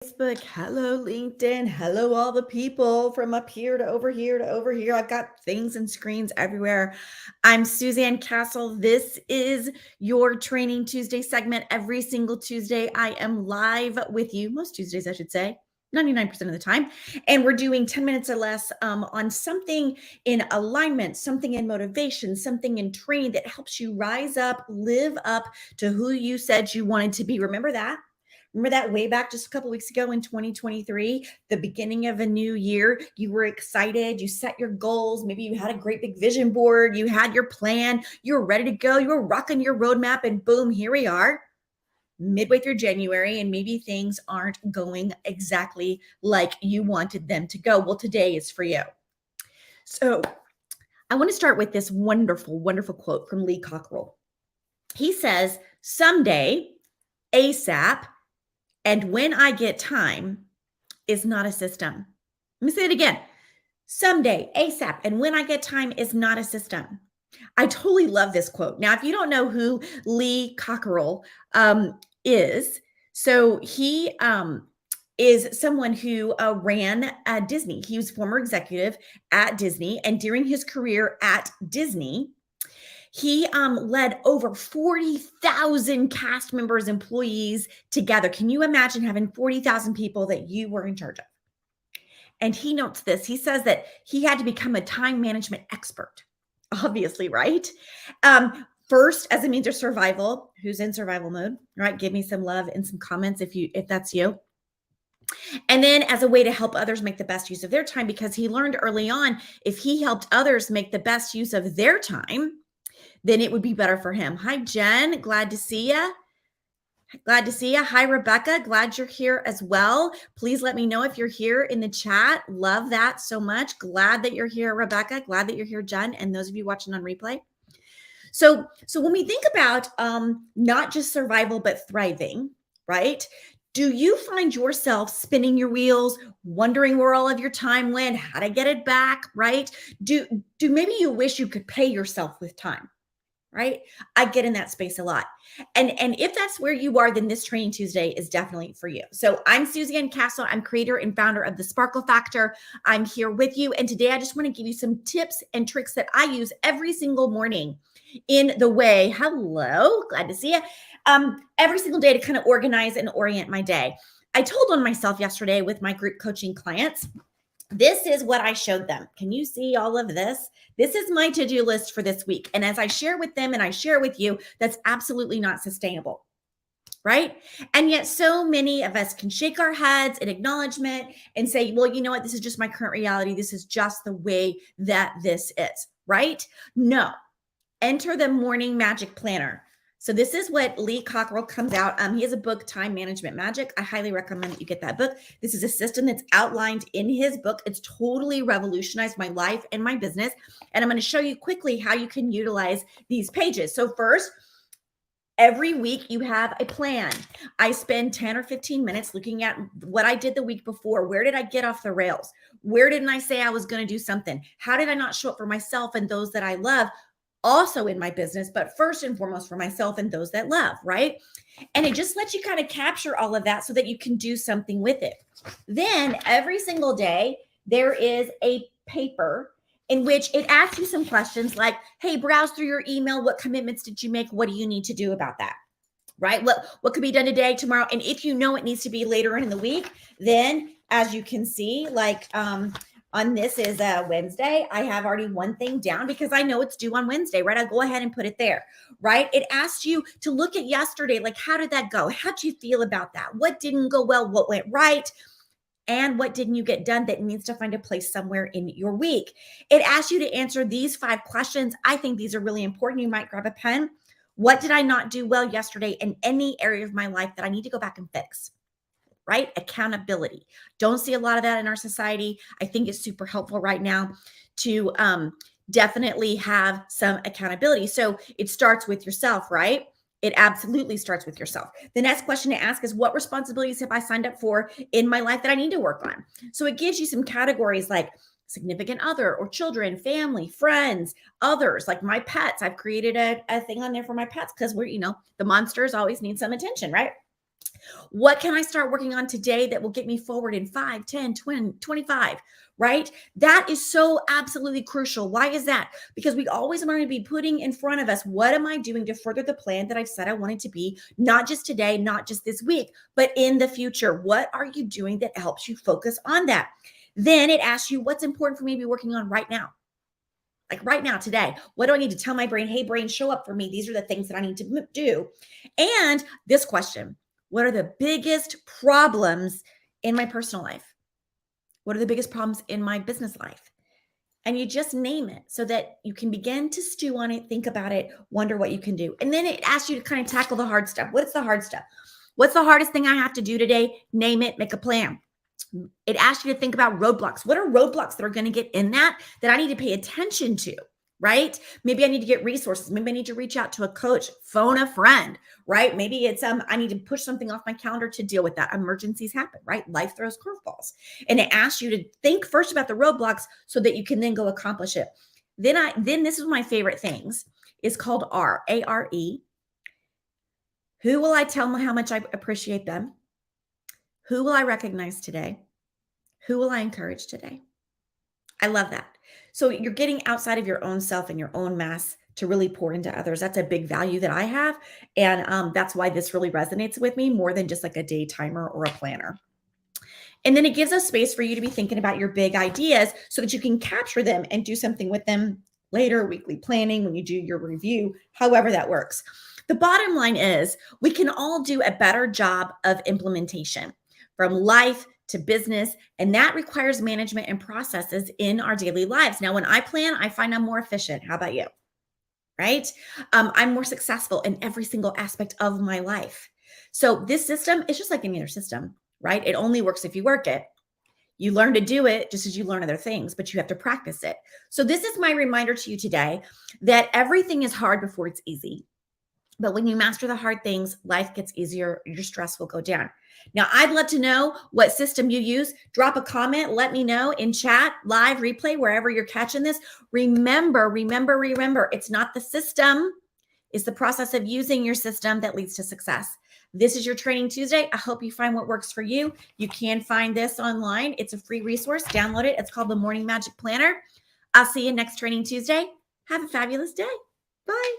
Facebook, hello LinkedIn, hello all the people from up here to over here to over here. I've got things and screens everywhere. I'm Suzanne Castle. This is your Training Tuesday segment. Every single Tuesday, I am live with you. Most Tuesdays, I should say. 99% of the time. And we're doing 10 minutes or less on something in alignment, something in motivation, something in training that helps you rise up, live up to who you said you wanted to be. Remember that? Remember that way back just a couple weeks ago in 2023, the beginning of a new year, you were excited, you set your goals, maybe you had a great big vision board, you had your plan, you were ready to go, you were rocking your roadmap, and boom, here we are midway through January, and maybe things aren't going exactly like you wanted them to go. Well, today is for you. So I want to start with this wonderful, wonderful quote from Lee Cockerell. He says, someday, ASAP, and when I get time is not a system. Let me say it again. Someday, ASAP, and when I get time is not a system. I totally love this quote. Now, if you don't know who Lee Cockerell is, so he is someone who ran Disney. He was former executive at Disney, and during his career at Disney, he led over 40,000 cast members, employees together. Can you imagine having 40,000 people that you were in charge of? And he notes this. He says that he had to become a time management expert, obviously, right? First, as a means of survival. Who's in survival mode, right? Give me some love and some comments if that's you. And then as a way to help others make the best use of their time, because he learned early on, if he helped others make the best use of their time, then it would be better for him. Hi, Jen. Glad to see you. Glad to see you. Hi, Rebecca. Glad you're here as well. Please let me know if you're here in the chat. Love that so much. Glad that you're here, Rebecca. Glad that you're here, Jen, and those of you watching on replay. So when we think about not just survival, but thriving, right? Do you find yourself spinning your wheels, wondering where all of your time went, how to get it back, right? Do maybe you wish you could pay yourself with time? Right? I get in that space a lot. And if that's where you are, then this Training Tuesday is definitely for you. So I'm Suzanne Castle. I'm creator and founder of the Sparkle Factor. I'm here with you. And today I just want to give you some tips and tricks that I use every single morning in the way, hello, glad to see you, every single day to kind of organize and orient my day. I told on myself yesterday with my group coaching clients, this is what I showed them. Can you see all of this? This is my to-do list for this week. And as I share with them and I share with you, that's absolutely not sustainable, right? And yet so many of us can shake our heads in acknowledgement and say, well, you know what? This is just my current reality. This is just the way that this is, right? No. Enter the morning magic planner. So this is what Lee Cockerell comes out. He has a book, Time Management Magic. I highly recommend that you get that book. This is a system that's outlined in his book. It's totally revolutionized my life and my business. And I'm going to show you quickly how you can utilize these pages. So first, every week you have a plan. I spend 10 or 15 minutes looking at what I did the week before. Where did I get off the rails? Where didn't I say I was going to do something? How did I not show up for myself and those that I love? Also in my business, but first and foremost for myself and those that love, right? And it just lets you kind of capture all of that so that you can do something with it. Then every single day, there is a paper in which it asks you some questions like, hey, browse through your email. What commitments did you make? What do you need to do about that? Right? What could be done today, tomorrow? And if you know it needs to be later in the week, then as you can see, like, on this is Wednesday, I have already one thing down because I know it's due on Wednesday, right? I'll go ahead and put it there, right? It asks you to look at yesterday, like, how did that go? How did you feel about that? What didn't go well? What went right? And what didn't you get done that needs to find a place somewhere in your week? It asks you to answer these 5 questions. I think these are really important. You might grab a pen. What did I not do well yesterday in any area of my life that I need to go back and fix? Right? Accountability. Don't see a lot of that in our society. I think it's super helpful right now to definitely have some accountability. So it starts with yourself, right? It absolutely starts with yourself. The next question to ask is, what responsibilities have I signed up for in my life that I need to work on? So it gives you some categories like significant other or children, family, friends, others, like my pets. I've created a thing on there for my pets because we're, the monsters always need some attention, right? What can I start working on today that will get me forward in 5, 10, 20, 25, right? That is so absolutely crucial. Why is that? Because we always want to be putting in front of us, what am I doing to further the plan that I've said I wanted to be, not just today, not just this week, but in the future? What are you doing that helps you focus on that? Then it asks you, what's important for me to be working on right now? Like right now, today, what do I need to tell my brain? Hey, brain, show up for me. These are the things that I need to do. And this question, what are the biggest problems in my personal life? What are the biggest problems in my business life? And you just name it so that you can begin to stew on it, think about it, wonder what you can do. And then it asks you to kind of tackle the hard stuff. What's the hard stuff? What's the hardest thing I have to do today? Name it, make a plan. It asks you to think about roadblocks. What are roadblocks that are going to get in that I need to pay attention to, right? Maybe I need to get resources. Maybe I need to reach out to a coach, phone a friend, right? Maybe it's I need to push something off my calendar to deal with that. Emergencies happen, right? Life throws curveballs. And it asks you to think first about the roadblocks so that you can then go accomplish it. Then this is my favorite things. It's called R, A-R-E. Who will I tell them how much I appreciate them? Who will I recognize today? Who will I encourage today? I love that. So you're getting outside of your own self and your own mass to really pour into others. That's a big value that I have. And that's why this really resonates with me more than just like a day timer or a planner. And then it gives us space for you to be thinking about your big ideas so that you can capture them and do something with them later, weekly planning, when you do your review, however that works. The bottom line is we can all do a better job of implementation from life to business, and that requires management and processes in our daily lives. Now, when I plan, I find I'm more efficient. How about you? Right? I'm more successful in every single aspect of my life. So this system is just like any other system, right? It only works if you work it. You learn to do it just as you learn other things, but you have to practice it. So this is my reminder to you today that everything is hard before it's easy. But when you master the hard things, life gets easier. Your stress will go down. Now, I'd love to know what system you use. Drop a comment. Let me know in chat, live, replay, wherever you're catching this. Remember, it's not the system. It's the process of using your system that leads to success. This is your Training Tuesday. I hope you find what works for you. You can find this online. It's a free resource. Download it. It's called the Morning Magic Planner. I'll see you next Training Tuesday. Have a fabulous day. Bye.